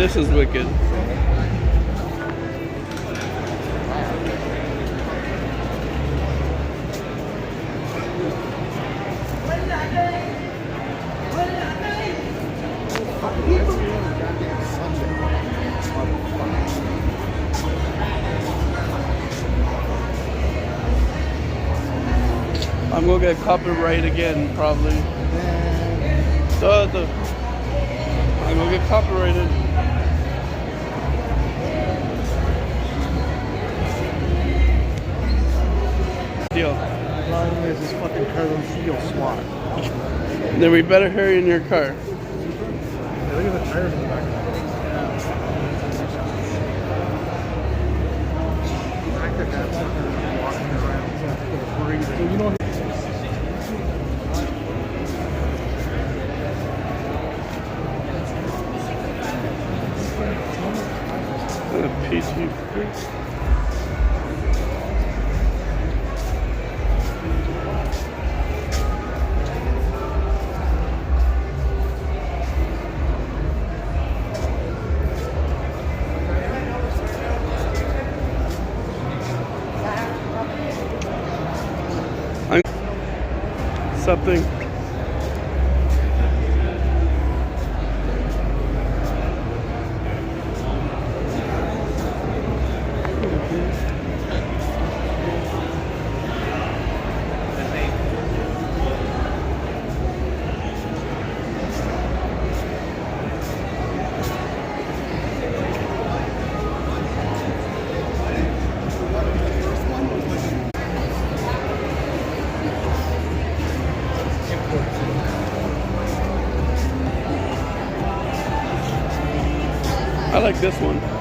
This is wicked. I'm gonna get copyright again, probably. I'm gonna get copyrighted. Deal. Problem is this fucking car don't feel SWAT. Then we better hurry in your car. Yeah, look at the tires in the back. So you know. PT. Something. I like this one.